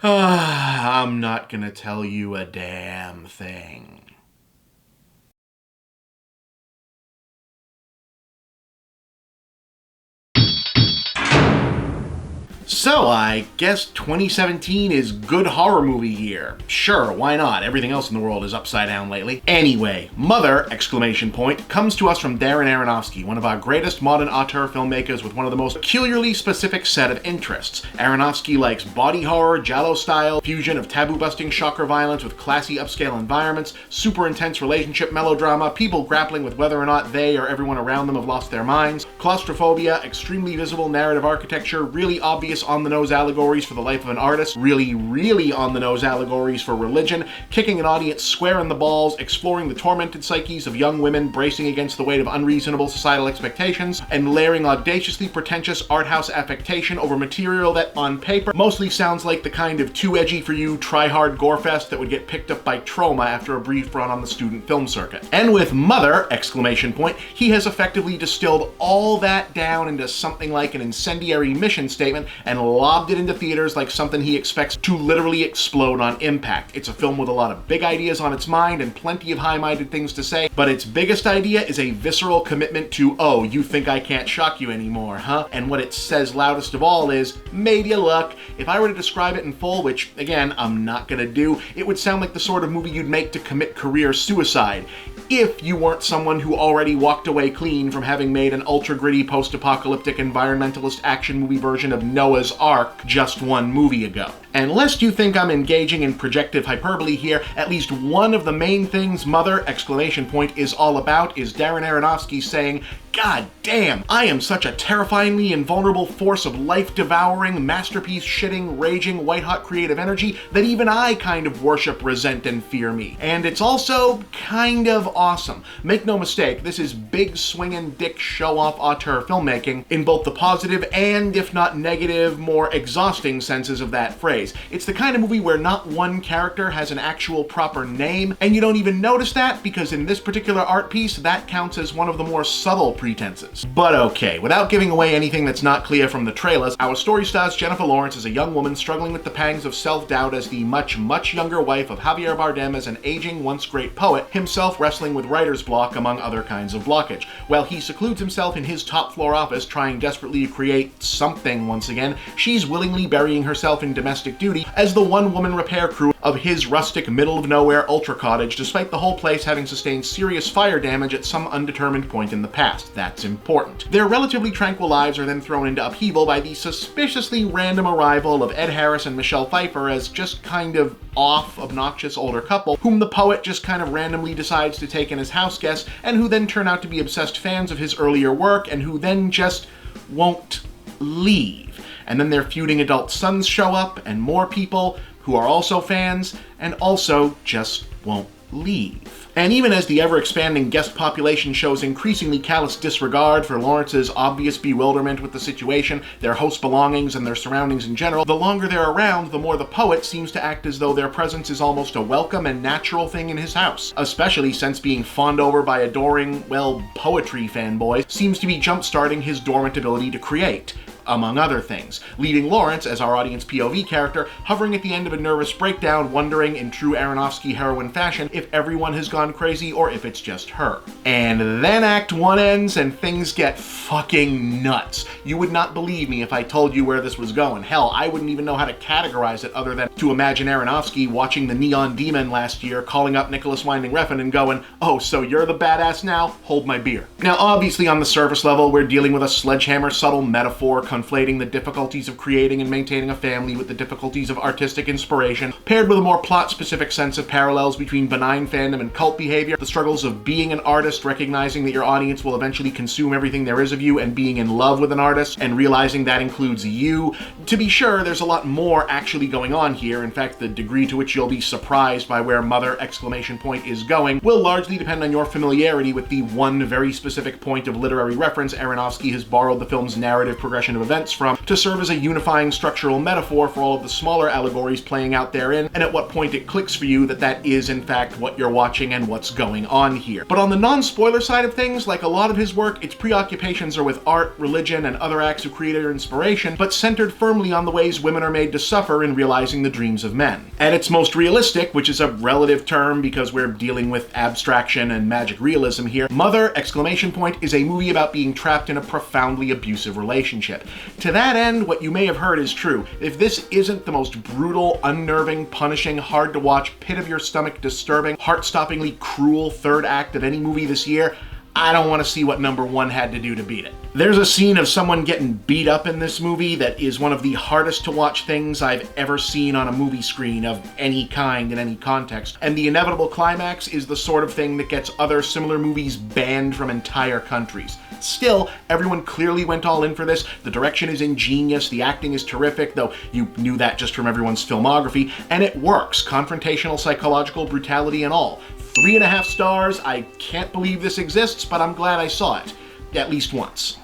I'm not gonna tell you a damn thing. So, I guess 2017 is good horror movie year. Sure, why not? Everything else in the world is upside down lately. Anyway, Mother, ! comes to us from Darren Aronofsky, one of our greatest modern auteur filmmakers with one of the most peculiarly specific set of interests. Aronofsky likes body horror, giallo style, fusion of taboo-busting shocker violence with classy upscale environments, super intense relationship melodrama, people grappling with whether or not they or everyone around them have lost their minds, claustrophobia, extremely visible narrative architecture, really obvious on-the-nose allegories for the life of an artist, really on-the-nose allegories for religion, kicking an audience square in the balls, exploring the tormented psyches of young women bracing against the weight of unreasonable societal expectations, and layering audaciously pretentious art house affectation over material that, on paper, mostly sounds like the kind of too edgy for you, try-hard gorefest that would get picked up by Troma after a brief run on the student film circuit. And with Mother, ! He has effectively distilled all that down into something like an incendiary mission statement and lobbed it into theaters like something he expects to literally explode on impact. It's a film with a lot of big ideas on its mind and plenty of high-minded things to say, but its biggest idea is a visceral commitment to, oh, you think I can't shock you anymore, huh? And what it says loudest of all is, made ya look. If I were to describe it in full, which, again, I'm not gonna do, it would sound like the sort of movie you'd make to commit career suicide, if you weren't someone who already walked away clean from having made an ultra-gritty post-apocalyptic environmentalist action movie version of Noah's Ark just one movie ago. And lest you think I'm engaging in projective hyperbole here, at least one of the main things Mother! Is all about is Darren Aronofsky saying, God damn, I am such a terrifyingly invulnerable force of life-devouring, masterpiece-shitting, raging, white-hot creative energy that even I kind of worship, resent, and fear me. And it's also kind of awesome. Make no mistake, this is big swinging dick show-off auteur filmmaking in both the positive and, if not negative, more exhausting senses of that phrase. It's the kind of movie where not one character has an actual proper name, and you don't even notice that because in this particular art piece, that counts as one of the more subtle pretenses. But okay, without giving away anything that's not clear from the trailers, our story stars Jennifer Lawrence as a young woman struggling with the pangs of self-doubt as the much younger wife of Javier Bardem as an aging, once great poet, himself wrestling with writer's block among other kinds of blockage. While he secludes himself in his top-floor office trying desperately to create something once again, she's willingly burying herself in domestic duty as the one-woman repair crew of his rustic, middle-of-nowhere ultra cottage, despite the whole place having sustained serious fire damage at some undetermined point in the past. That's important. Their relatively tranquil lives are then thrown into upheaval by the suspiciously random arrival of Ed Harris and Michelle Pfeiffer as just kind of off, obnoxious older couple, whom the poet just kind of randomly decides to take in as house guests, and who then turn out to be obsessed fans of his earlier work, and who then just won't leave. And then their feuding adult sons show up, and more people who are also fans, and also just won't leave. And even as the ever-expanding guest population shows increasingly callous disregard for Lawrence's obvious bewilderment with the situation, their host belongings, and their surroundings in general, the longer they're around, the more the poet seems to act as though their presence is almost a welcome and natural thing in his house, especially since being fawned over by adoring, well, poetry fanboys seems to be jump-starting his dormant ability to create, among other things, leaving Lawrence, as our audience POV character, hovering at the end of a nervous breakdown, wondering, in true Aronofsky heroine fashion, if everyone has gone crazy or if it's just her. And then Act 1 ends and things get fucking nuts. You would not believe me if I told you where this was going. Hell, I wouldn't even know how to categorize it other than to imagine Aronofsky watching The Neon Demon last year, calling up Nicholas Winding Refn and going, oh, so you're the badass now? Hold my beer. Now, obviously on the surface level, we're dealing with a sledgehammer subtle metaphor conflating the difficulties of creating and maintaining a family with the difficulties of artistic inspiration, paired with a more plot-specific sense of parallels between benign fandom and cult behavior, the struggles of being an artist, recognizing that your audience will eventually consume everything there is of you, and being in love with an artist, and realizing that includes you. To be sure, there's a lot more actually going on here. In fact, the degree to which you'll be surprised by where Mother! Is going will largely depend on your familiarity with the one very specific point of literary reference Aronofsky has borrowed the film's narrative progression of events from to serve as a unifying structural metaphor for all of the smaller allegories playing out therein, and at what point it clicks for you that that is in fact what you're watching and what's going on here. But on the non-spoiler side of things, like a lot of his work, its preoccupations are with art, religion, and other acts of creator inspiration, but centered firmly on the ways women are made to suffer in realizing the dreams of men. At its most realistic, which is a relative term because we're dealing with abstraction and magic realism here, Mother! Is a movie about being trapped in a profoundly abusive relationship. To that end, what you may have heard is true. If this isn't the most brutal, unnerving, punishing, hard-to-watch, pit-of-your-stomach disturbing, heart-stoppingly cruel third act of any movie this year, I don't want to see what number one had to do to beat it. There's a scene of someone getting beat up in this movie that is one of the hardest to watch things I've ever seen on a movie screen of any kind in any context, and the inevitable climax is the sort of thing that gets other similar movies banned from entire countries. Still, everyone clearly went all in for this. The direction is ingenious, the acting is terrific, though you knew that just from everyone's filmography, and it works, confrontational psychological brutality and all. 3.5 stars. I can't believe this exists, but I'm glad I saw it. At least once.